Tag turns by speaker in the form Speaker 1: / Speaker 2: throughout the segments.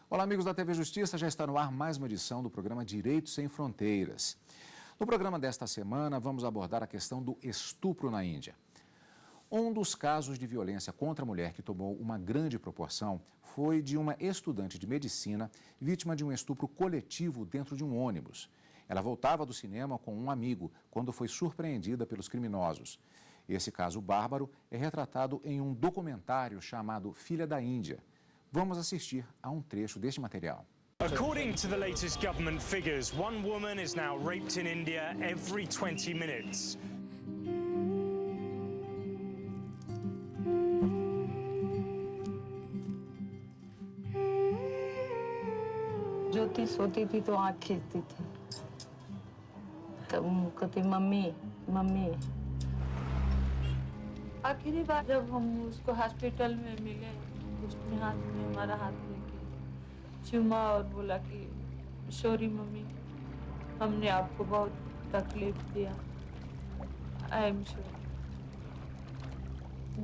Speaker 1: Olá, amigos da TV Justiça, já está no ar mais uma edição do programa Direitos Sem Fronteiras. No programa desta semana, vamos abordar a questão do estupro na Índia. Um dos casos de violência contra a mulher que tomou uma grande proporção foi de uma estudante de medicina vítima de um estupro coletivo dentro de um ônibus. Ela voltava do cinema com um amigo quando foi surpreendida pelos criminosos. Esse caso bárbaro é retratado em um documentário chamado Filha da Índia. Vamos assistir a um trecho deste material.
Speaker 2: According to the latest government figures, one woman is now raped in India every 20 minutes.
Speaker 3: ज्योति सोती थी तो आँख खींचती थी, तब कहती mummy mummy. आखिरी बार जब हम उसको हॉस्पिटल में मिले, उसने हाथ में हमारा हाथ लेके चूमा और बोला कि सॉरी मम्मी, हमने आपको बहुत तकलीफ दिया, आई एम सॉरी।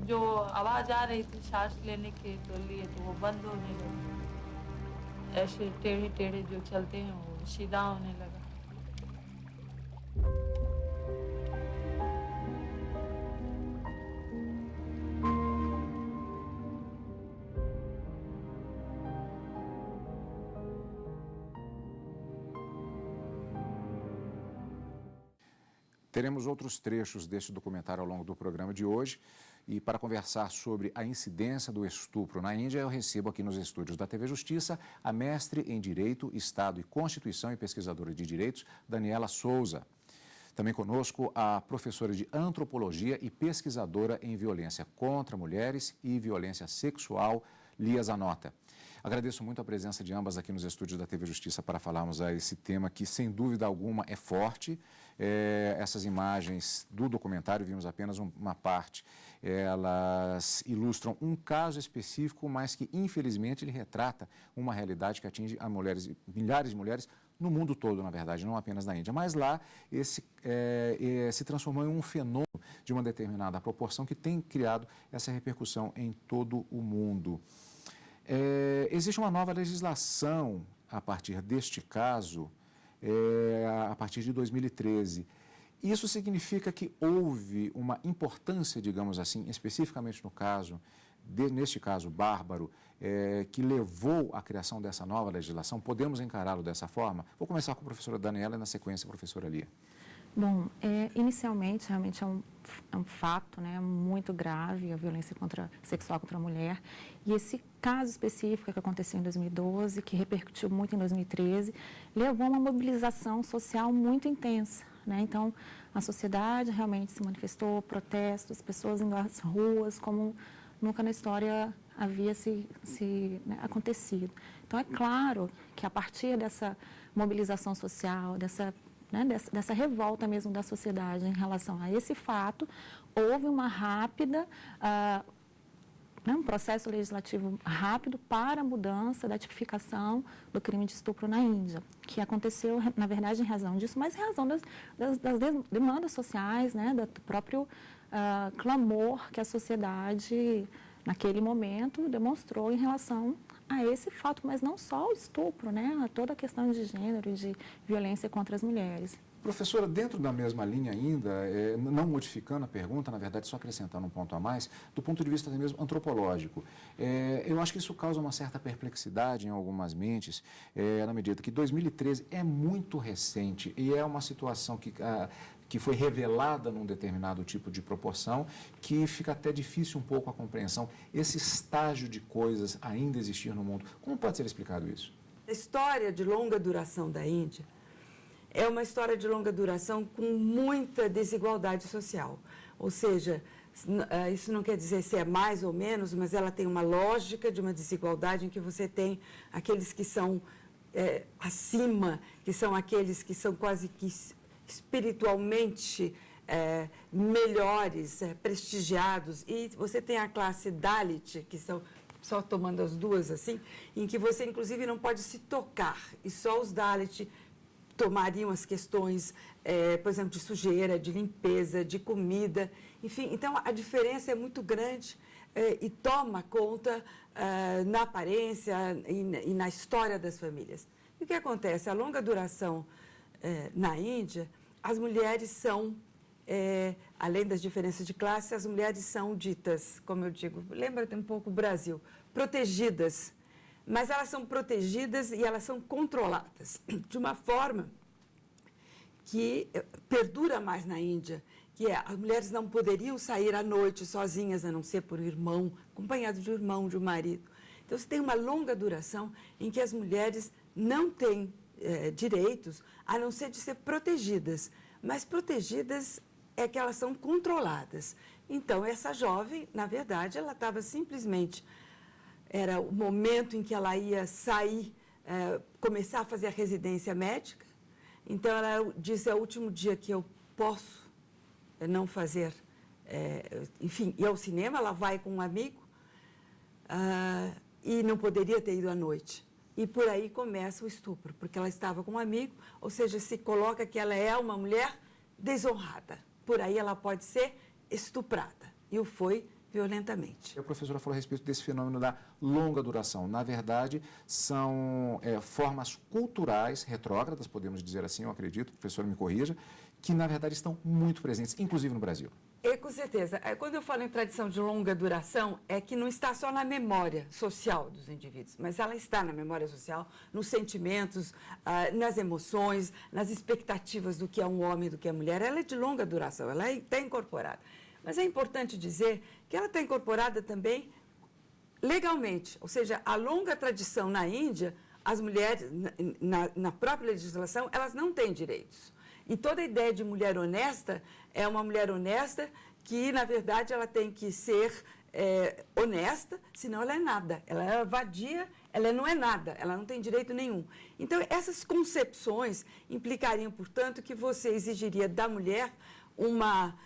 Speaker 3: जो आवाज़ आ रही थी सांस लेने के तो लिए तो वो बंद होने लगी, ऐसे टेढ़े टेढ़े जो चलते हैं वो सीधा होने लगा।
Speaker 1: Teremos outros trechos deste documentário ao longo do programa de hoje. E para conversar sobre a incidência do estupro na Índia, eu recebo aqui nos estúdios da TV Justiça a mestre em Direito, Estado e Constituição e pesquisadora de Direitos, Daniela Souza. Também conosco a professora de Antropologia e pesquisadora em Violência contra Mulheres e Violência Sexual, Lia Zanota. Agradeço muito a presença de ambas aqui nos estúdios da TV Justiça para falarmos a esse tema que, sem dúvida alguma, é forte. Essas imagens do documentário, vimos apenas uma parte, elas ilustram um caso específico, mas que, infelizmente, ele retrata uma realidade que atinge a mulheres, milhares de mulheres no mundo todo, na verdade, não apenas na Índia. Mas lá se transformou em um fenômeno de uma determinada proporção que tem criado essa repercussão em todo o mundo. Existe uma nova legislação a partir deste caso, a partir de 2013. Isso significa que houve uma importância, digamos assim, especificamente no caso, neste caso bárbaro, que levou à criação dessa nova legislação? Podemos encará-lo dessa forma? Vou começar com a professora Daniela e, na sequência, a professora Lia.
Speaker 4: Bom, inicialmente, realmente é um fato, né, muito grave, a violência sexual contra a mulher. E esse caso específico que aconteceu em 2012, que repercutiu muito em 2013, levou a uma mobilização social muito intensa, né? Então, a sociedade realmente se manifestou, protestos, pessoas indo às ruas, como nunca na história havia né, acontecido. Então, é claro que a partir dessa mobilização social, dessa revolta mesmo da sociedade em relação a esse fato, houve uma rápida, um processo legislativo rápido para a mudança da tipificação do crime de estupro na Índia, que aconteceu, na verdade, em razão disso, mas em razão das demandas sociais, né, do próprio clamor que a sociedade, naquele momento, demonstrou em relação a esse fato, mas não só o estupro, né, a toda a questão de gênero e de violência contra as mulheres.
Speaker 1: Professora, dentro da mesma linha ainda, não modificando a pergunta, na verdade só acrescentando um ponto a mais, do ponto de vista até mesmo antropológico, eu acho que isso causa uma certa perplexidade em algumas mentes, na medida que 2013 é muito recente e é uma situação que foi revelada num determinado tipo de proporção, que fica até difícil um pouco a compreensão, esse estágio de coisas ainda existir no mundo. Como pode ser explicado isso?
Speaker 5: A história de longa duração da Índia é uma história de longa duração com muita desigualdade social. Ou seja, isso não quer dizer se é mais ou menos, mas ela tem uma lógica de uma desigualdade em que você tem aqueles que são acima, que são aqueles que são quase que espiritualmente melhores, prestigiados, e você tem a classe Dalit, que são só tomando as duas assim, em que você inclusive não pode se tocar, e só os Dalit tomariam as questões, por exemplo, de sujeira, de limpeza, de comida, enfim. Então, a diferença é muito grande e toma conta na aparência e na história das famílias. E o que acontece? A longa duração na Índia, as mulheres são, além das diferenças de classe, as mulheres são ditas, como eu digo, lembra-te um pouco o Brasil, protegidas. Mas elas são protegidas e elas são controladas de uma forma que perdura mais na Índia, que é, as mulheres não poderiam sair à noite sozinhas, a não ser por irmão, acompanhado de um irmão, de um marido. Então, você tem uma longa duração em que as mulheres não têm direitos, a não ser de ser protegidas. Mas protegidas é que elas são controladas. Então, essa jovem, na verdade, ela estava simplesmente... Era o momento em que ela ia sair, começar a fazer a residência médica. Então, ela disse, é o último dia que eu posso não fazer, enfim, ir ao cinema. Ela vai com um amigo e não poderia ter ido à noite. E por aí começa o estupro, porque ela estava com um amigo, ou seja, se coloca que ela é uma mulher desonrada. Por aí ela pode ser estuprada. E o foi violentamente.
Speaker 1: A professora falou a respeito desse fenômeno da longa duração. Na verdade, são formas culturais retrógradas, podemos dizer assim, eu acredito, a professora me corrija, que na verdade estão muito presentes, inclusive no Brasil.
Speaker 5: Com certeza. Quando eu falo em tradição de longa duração, é que não está só na memória social dos indivíduos, mas ela está na memória social, nos sentimentos, nas emoções, nas expectativas do que é um homem e do que é mulher. Ela é de longa duração, ela está incorporada. Mas é importante dizer que ela está incorporada também legalmente, ou seja, a longa tradição na Índia, as mulheres, na própria legislação, elas não têm direitos. E toda a ideia de mulher honesta é uma mulher honesta que, na verdade, ela tem que ser honesta, senão ela é nada. Ela é vadia, ela não é nada, ela não tem direito nenhum. Então, essas concepções implicariam, portanto, que você exigiria da mulher uma,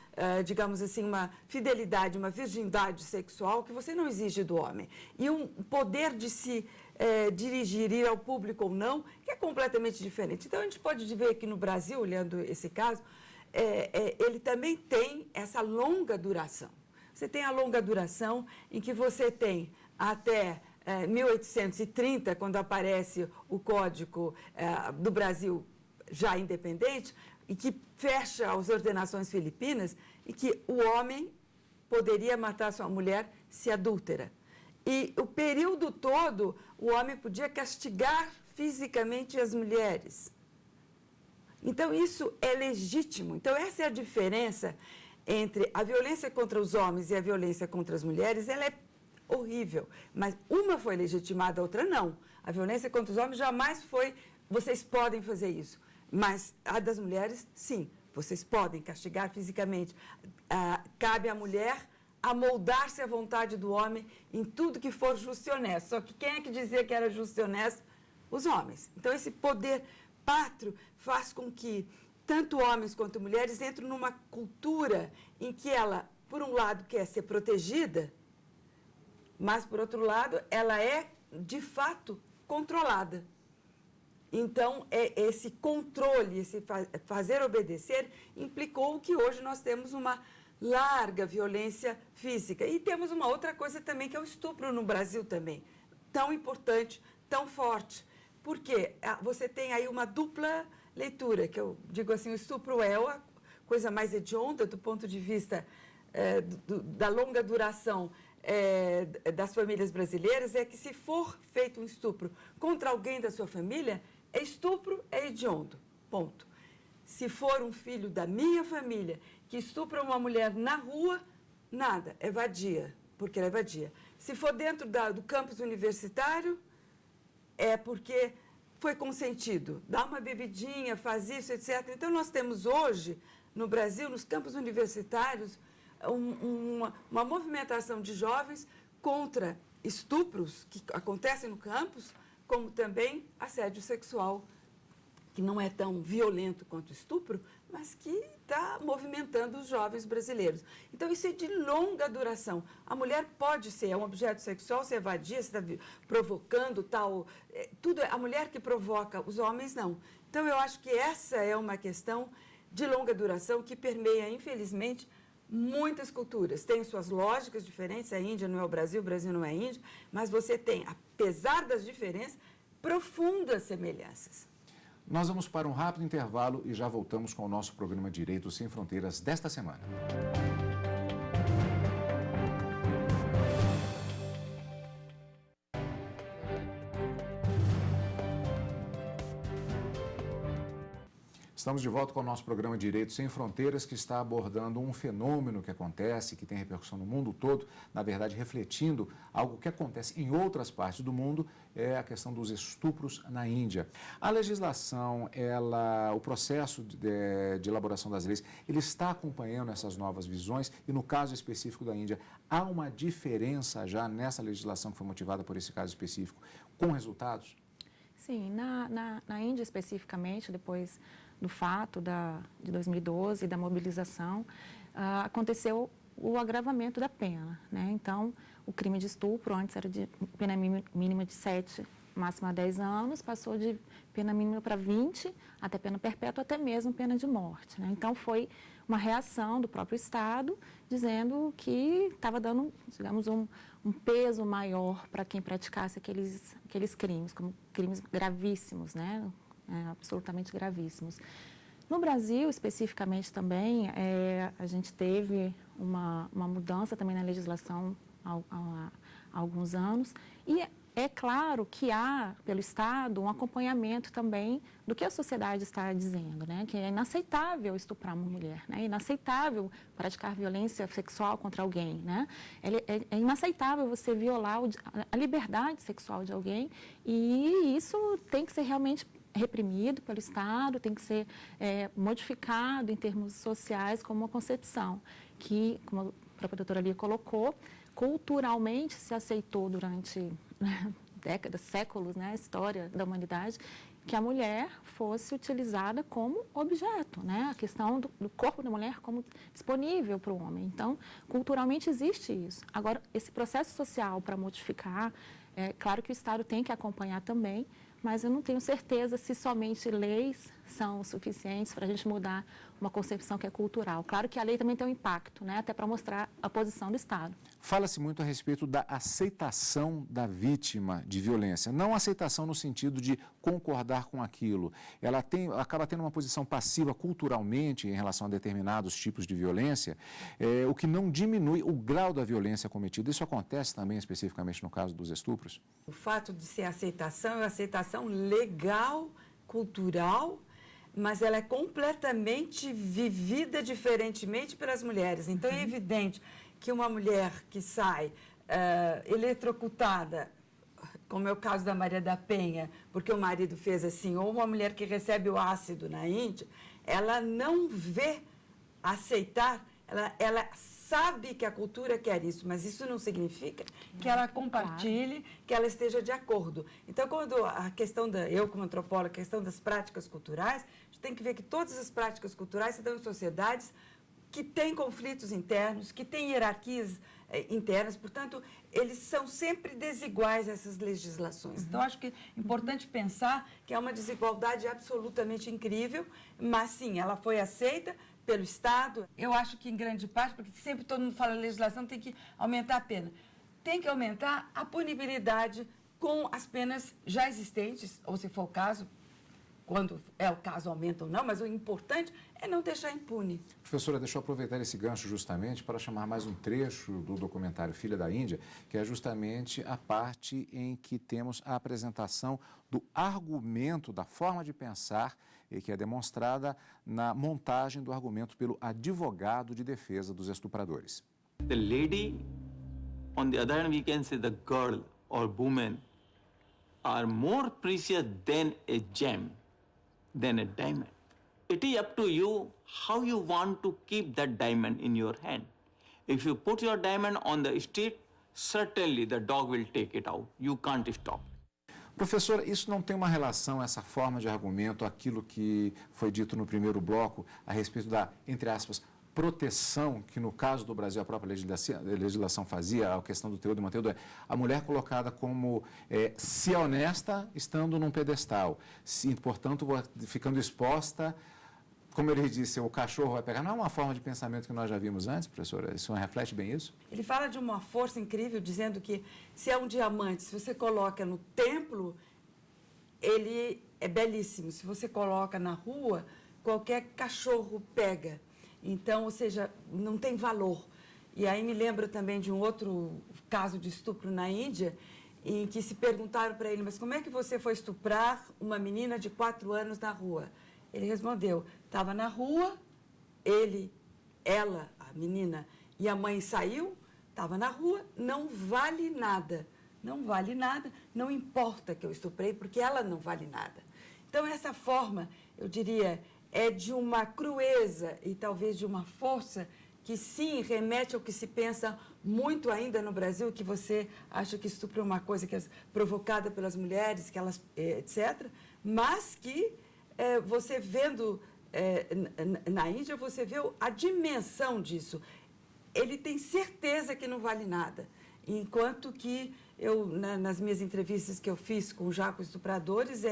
Speaker 5: digamos assim, uma fidelidade, uma virgindade sexual que você não exige do homem. E um poder de se dirigir, ir ao público ou não, que é completamente diferente. Então, a gente pode ver aqui no Brasil, olhando esse caso, ele também tem essa longa duração. Você tem a longa duração em que você tem até 1830, quando aparece o Código do Brasil já independente, e que fecha as ordenações filipinas, e que o homem poderia matar sua mulher se adúltera. E o período todo, o homem podia castigar fisicamente as mulheres. Então, isso é legítimo. Então, essa é a diferença entre a violência contra os homens e a violência contra as mulheres. Ela é horrível, mas uma foi legitimada, a outra não. A violência contra os homens jamais foi, vocês podem fazer isso. Mas a das mulheres, sim, vocês podem castigar fisicamente. Cabe à mulher amoldar-se à vontade do homem em tudo que for justo e honesto. Só que quem é que dizia que era justo e honesto? Os homens. Então, esse poder pátrio faz com que tanto homens quanto mulheres entrem numa cultura em que ela, por um lado, quer ser protegida, mas, por outro lado, ela é, de fato, controlada. Então, esse controle, esse fazer obedecer, implicou que hoje nós temos uma larga violência física. E temos uma outra coisa também, que é o estupro no Brasil também, tão importante, tão forte. Porque você tem aí uma dupla leitura, que eu digo assim, o estupro é a coisa mais hedionda do ponto de vista da longa duração das famílias brasileiras, é que se for feito um estupro contra alguém da sua família, estupro é hediondo, ponto. Se for um filho da minha família que estupra uma mulher na rua, nada, é vadia, porque ela é vadia. Se for dentro do campus universitário, é porque foi consentido. Dá uma bebidinha, faz isso, etc. Então, nós temos hoje, no Brasil, nos campos universitários, uma movimentação de jovens contra estupros que acontecem no campus, como também assédio sexual, que não é tão violento quanto o estupro, mas que está movimentando os jovens brasileiros. Então, isso é de longa duração. A mulher pode ser, é um objeto sexual, se evadir, se está provocando tal, tudo é a mulher que provoca, os homens não. Então, eu acho que essa é uma questão de longa duração que permeia, infelizmente, muitas culturas. Tem suas lógicas diferentes, a Índia não é o Brasil não é a Índia, mas você tem, apesar das diferenças, profundas semelhanças.
Speaker 1: Nós vamos para um rápido intervalo e já voltamos com o nosso programa Direitos Sem Fronteiras desta semana. Estamos de volta com o nosso programa Direitos Sem Fronteiras, que está abordando um fenômeno que acontece, que tem repercussão no mundo todo, na verdade refletindo algo que acontece em outras partes do mundo, é a questão dos estupros na Índia. A legislação, o processo de elaboração das leis, ele está acompanhando essas novas visões e no caso específico da Índia, há uma diferença já nessa legislação que foi motivada por esse caso específico, com resultados?
Speaker 4: Sim, na Índia especificamente, depois do fato de 2012, da mobilização, aconteceu o agravamento da pena, né? Então, o crime de estupro antes era de pena mínima de 7, máxima 10 anos, passou de pena mínima para 20, até pena perpétua, até mesmo pena de morte, né? Então, foi uma reação do próprio Estado, dizendo que estava dando, digamos, um peso maior para quem praticasse aqueles crimes, como crimes gravíssimos, né? Absolutamente gravíssimos. No Brasil, especificamente também, a gente teve uma mudança também na legislação há alguns anos e é claro que há, pelo Estado, um acompanhamento também do que a sociedade está dizendo, né? Que é inaceitável estuprar uma mulher, né? É inaceitável praticar violência sexual contra alguém, né? É inaceitável você violar a liberdade sexual de alguém e isso tem que ser realmente reprimido pelo Estado, tem que ser modificado em termos sociais como uma concepção que, como a própria doutora Lia colocou, culturalmente se aceitou durante décadas, séculos, né, a história da humanidade, que a mulher fosse utilizada como objeto, né, a questão do corpo da mulher como disponível para o homem. Então, culturalmente existe isso. Agora, esse processo social para modificar, claro que o Estado tem que acompanhar também, mas eu não tenho certeza se somente leis são suficientes para a gente mudar uma concepção que é cultural. Claro que a lei também tem um impacto, né, até para mostrar a posição do Estado.
Speaker 1: Fala-se muito a respeito da aceitação da vítima de violência. Não aceitação no sentido de concordar com aquilo. Ela acaba tendo uma posição passiva culturalmente em relação a determinados tipos de violência, o que não diminui o grau da violência cometida. Isso acontece também especificamente no caso dos estupros?
Speaker 5: O fato de ser aceitação é aceitação legal, cultural, mas ela é completamente vivida diferentemente pelas mulheres. Então, é evidente que uma mulher que sai eletrocutada, como é o caso da Maria da Penha, porque o marido fez assim, ou uma mulher que recebe o ácido na Índia, ela não vê aceitar, ela sabe que a cultura quer isso, mas isso não significa que ela compartilhe, que ela esteja de acordo. Então, quando a questão eu como antropóloga, a questão das práticas culturais, a gente tem que ver que todas as práticas culturais se dão em sociedades que têm conflitos internos, que têm hierarquias internas, portanto, eles são sempre desiguais, essas legislações. Então, acho que é importante pensar que é uma desigualdade absolutamente incrível, mas, sim, ela foi aceita pelo Estado. Eu acho que, em grande parte, porque sempre todo mundo fala legislação, tem que aumentar a pena. Tem que aumentar a punibilidade com as penas já existentes, ou, se for o caso, quando é o caso, aumenta ou não, mas o importante é não deixar impune.
Speaker 1: Professora, deixa eu aproveitar esse gancho justamente para chamar mais um trecho do documentário Filha da Índia, que é justamente a parte em que temos a apresentação do argumento, da forma de pensar, que é demonstrada na montagem do argumento pelo advogado de defesa dos estupradores.
Speaker 6: The lady, on the other hand, we can say the girl or woman are more precious than a gem, than a diamond. It is up to you how you want to keep that diamond in your hand. If you put your diamond on the street, certainly the dog will take it out. You can't stop.
Speaker 1: Professora, isso não tem uma relação, essa forma de argumento, aquilo que foi dito no primeiro bloco a respeito da, entre aspas, proteção, que no caso do Brasil a própria legislação fazia, a questão do teor do mantedo, a mulher colocada como se honesta estando num pedestal, se, portanto, ficando exposta, como ele disse, o cachorro vai pegar. Não é uma forma de pensamento que nós já vimos antes, professora? Isso reflete bem isso?
Speaker 5: Ele fala de uma força incrível, dizendo que se é um diamante, se você coloca no templo, ele é belíssimo. Se você coloca na rua, qualquer cachorro pega. Então, ou seja, não tem valor. E aí me lembro também de um outro caso de estupro na Índia, em que se perguntaram para ele, mas como é que você foi estuprar uma menina de 4 anos na rua? Ele respondeu, estava na rua, ela, a menina, e a mãe saiu, estava na rua, não vale nada. Não vale nada, não importa que eu estuprei, porque ela não vale nada. Então, essa forma, eu diria, é de uma crueza e talvez de uma força que, sim, remete ao que se pensa muito ainda no Brasil, que você acha que estupro é uma coisa que é provocada pelas mulheres, que elas, etc., mas que você vendo na Índia, você vê a dimensão disso. Ele tem certeza que não vale nada, enquanto que eu, nas minhas entrevistas que eu fiz com já com estupradores,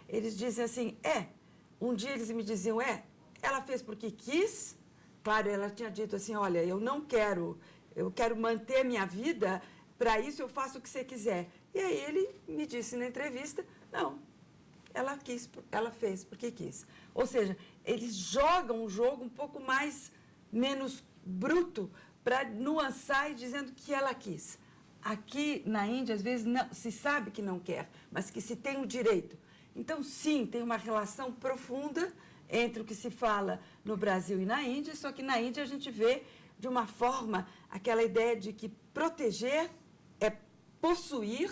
Speaker 5: eles dizem assim, um dia eles me diziam, ela fez porque quis, claro, ela tinha dito assim, olha, eu quero manter minha vida, para isso eu faço o que você quiser. E aí ele me disse na entrevista, não, ela fez porque quis. Ou seja, eles jogam um jogo um pouco menos bruto, para nuançar e dizendo que ela quis. Aqui na Índia, às vezes, não, se sabe que não quer, mas que se tem o direito. Então, sim, tem uma relação profunda entre o que se fala no Brasil e na Índia, só que na Índia a gente vê de uma forma aquela ideia de que proteger é possuir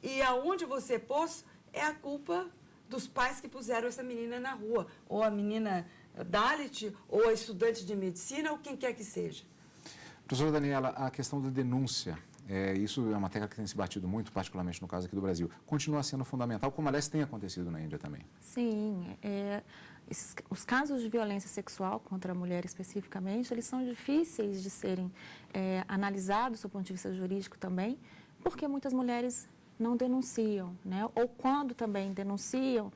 Speaker 5: e aonde você pôs é a culpa dos pais que puseram essa menina na rua, ou a menina Dalit, ou a estudante de medicina, ou quem quer que seja.
Speaker 1: Professora Daniela, a questão da denúncia, isso é uma tecla que tem se batido muito, particularmente no caso aqui do Brasil, continua sendo fundamental, como aliás tem acontecido na Índia também.
Speaker 4: Sim, os casos de violência sexual contra a mulher especificamente, eles são difíceis de serem analisados do ponto de vista jurídico também, porque muitas mulheres não denunciam, né? Ou quando também denunciam,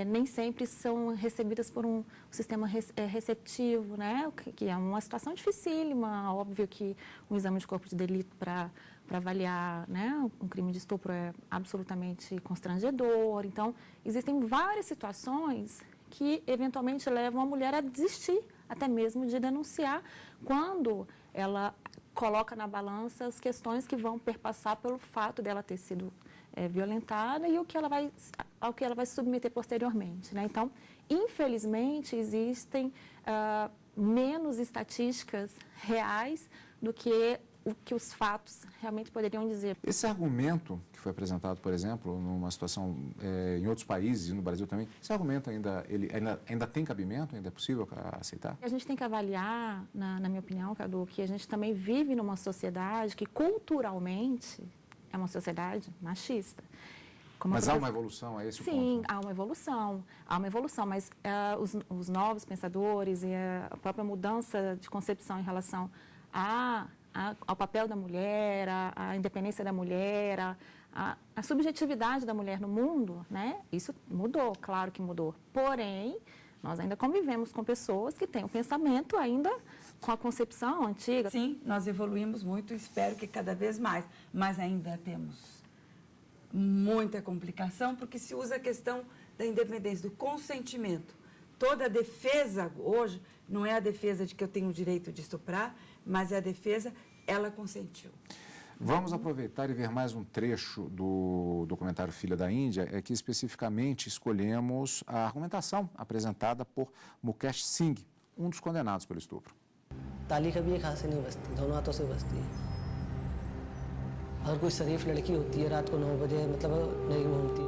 Speaker 4: nem sempre são recebidas por um sistema receptivo, né? Que é uma situação dificílima. Óbvio que um exame de corpo de delito para avaliar, né, um crime de estupro é absolutamente constrangedor. Então, existem várias situações que eventualmente levam a mulher a desistir, até mesmo de denunciar, quando ela coloca na balança as questões que vão perpassar pelo fato dela ter sido violentada e ao que ela vai se submeter posteriormente, né? Então, infelizmente, existem menos estatísticas reais do que o que os fatos realmente poderiam dizer.
Speaker 1: Esse argumento que foi apresentado, por exemplo, numa situação em outros países e no Brasil também, esse argumento ainda tem cabimento? Ainda é possível aceitar?
Speaker 4: A gente tem que avaliar, na minha opinião, Cadu, que a gente também vive numa sociedade que culturalmente é uma sociedade machista.
Speaker 1: Mas há uma evolução, é esse o ponto?
Speaker 4: Sim, há uma evolução, mas os novos pensadores e a própria mudança de concepção em relação ao papel da mulher, a independência da mulher, a subjetividade da mulher no mundo, né? Isso mudou, claro que mudou. Porém, nós ainda convivemos com pessoas que têm o pensamento ainda com a concepção antiga.
Speaker 5: Sim, nós evoluímos muito, espero que cada vez mais, mas ainda temos muita complicação, porque se usa a questão da independência, do consentimento. Toda a defesa hoje não é a defesa de que eu tenho o direito de estuprar, mas é a defesa, ela consentiu.
Speaker 1: Vamos aproveitar e ver mais um trecho do documentário Filha da Índia, que especificamente escolhemos a argumentação apresentada por Mukesh Singh, um dos condenados pelo estupro.
Speaker 7: ताली कभी एक हाथ से नहीं बजती, दोनों हाथों से बजती है। अगर कोई शरीफ लड़की होती है रात को 9 बजे मतलब नहीं घूमती।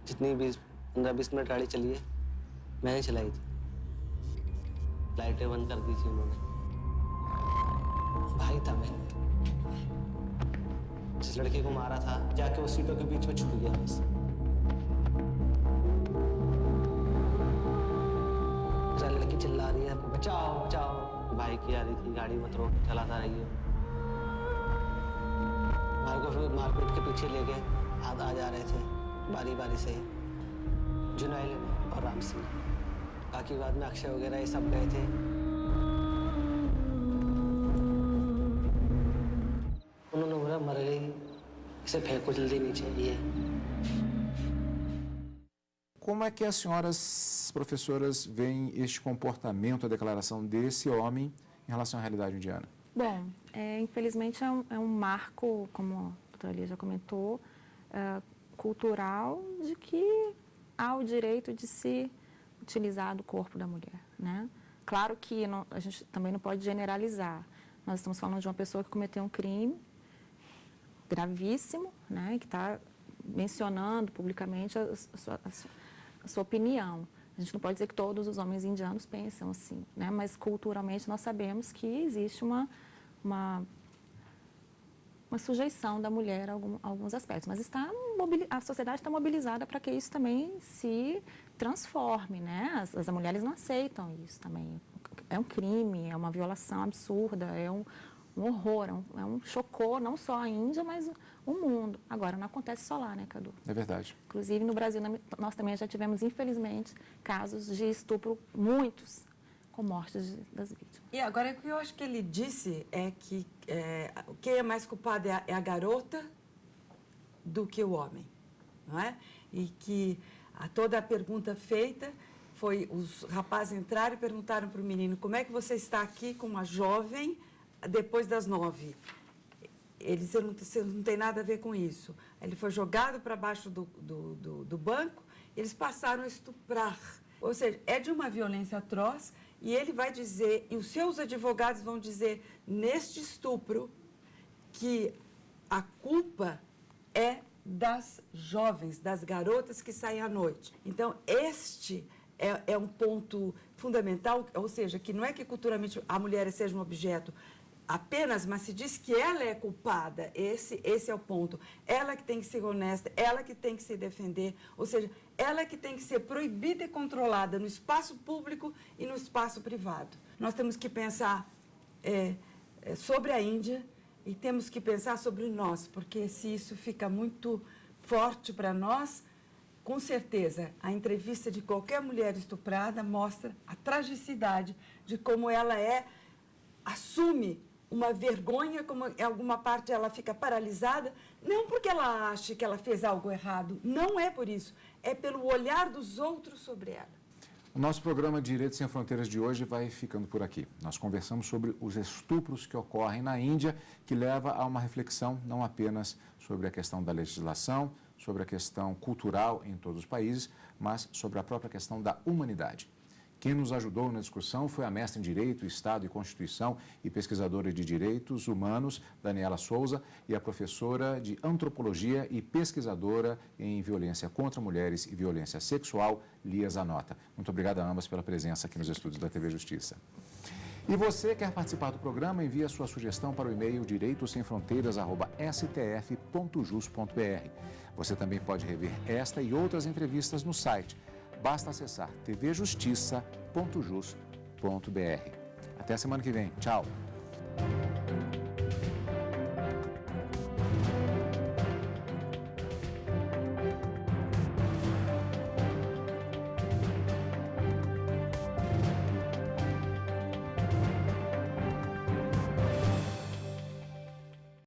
Speaker 7: जितनी 15-20 मिनट गाड़ी चली है मैंने चलाई थी। लाइटें बंद कर दी थी उन्होंने। भाई था मैं, जिस लड़की को मारा था जाके वो सीटों के बीच में छुप गया बस। लड़की चिल्ला रही है बचाओ बचाओ, भाई की आ रही थी गाड़ी मत रोक, चलाता रहिए। भाई को फिर मारपीट के पीछे ले गए, हाथ आ जा रहे थे बारी बारी से ही, जुनैल और राम सिंह। बाकी बाद में अक्षय वगैरह ये सब गए थे। उन्होंने बोला मर गई, इसे फेंको जल्दी नीचे। ये
Speaker 1: Como é que as senhoras professoras veem este comportamento, a declaração desse homem em relação à realidade indiana?
Speaker 4: Bom, infelizmente é um marco, como a doutora Lia já comentou, cultural, de que há o direito de se utilizar do corpo da mulher, né? Claro que a gente também não pode generalizar. Nós estamos falando de uma pessoa que cometeu um crime gravíssimo, né? Que está mencionando publicamente a sua opinião. A gente não pode dizer que todos os homens indianos pensam assim, né? Mas culturalmente nós sabemos que existe uma sujeição da mulher a alguns aspectos, mas a sociedade está mobilizada para que isso também se transforme, né? As mulheres não aceitam isso também. É um crime, é uma violação absurda, é um horror, chocou não só a Índia, mas o mundo. Agora, não acontece só lá, né, Cadu?
Speaker 1: É verdade.
Speaker 4: Inclusive, no Brasil, nós também já tivemos, infelizmente, casos de estupro, muitos, com mortes das vítimas.
Speaker 5: E agora, o que eu acho que ele disse é que quem é mais culpado é a garota do que o homem, não é? E que toda a pergunta feita foi, os rapazes entraram e perguntaram para o menino, como é que você está aqui com uma jovem depois das 9? Ele disse, não tem nada a ver com isso. Ele foi jogado para baixo do banco, eles passaram a estuprar. Ou seja, é de uma violência atroz, e ele vai dizer, e os seus advogados vão dizer, neste estupro, que a culpa é das jovens, das garotas que saem à noite. Então, este é um ponto fundamental, ou seja, que não é que culturalmente a mulher seja um objeto apenas, mas se diz que ela é culpada, esse é o ponto. Ela que tem que ser honesta, ela que tem que se defender, ou seja, ela que tem que ser proibida e controlada no espaço público e no espaço privado. Nós temos que pensar sobre a Índia e temos que pensar sobre nós, porque se isso fica muito forte para nós, com certeza, a entrevista de qualquer mulher estuprada mostra a tragicidade de como ela assume uma vergonha, como em alguma parte ela fica paralisada, não porque ela acha que ela fez algo errado, não é por isso, é pelo olhar dos outros sobre ela.
Speaker 1: O nosso programa Direitos Sem Fronteiras de hoje vai ficando por aqui. Nós conversamos sobre os estupros que ocorrem na Índia, que leva a uma reflexão não apenas sobre a questão da legislação, sobre a questão cultural em todos os países, mas sobre a própria questão da humanidade. Quem nos ajudou na discussão foi a mestra em Direito, Estado e Constituição e pesquisadora de Direitos Humanos, Daniela Souza, e a professora de Antropologia e pesquisadora em Violência contra Mulheres e Violência Sexual, Lia Zanota. Muito obrigado a ambas pela presença aqui nos estúdios da TV Justiça. E você quer participar do programa? Envie a sua sugestão para o e-mail direitosemfronteiras@stf.jus.br. Você também pode rever esta e outras entrevistas no site. Basta acessar tvjustiça.jus.br. Até a semana que vem. Tchau.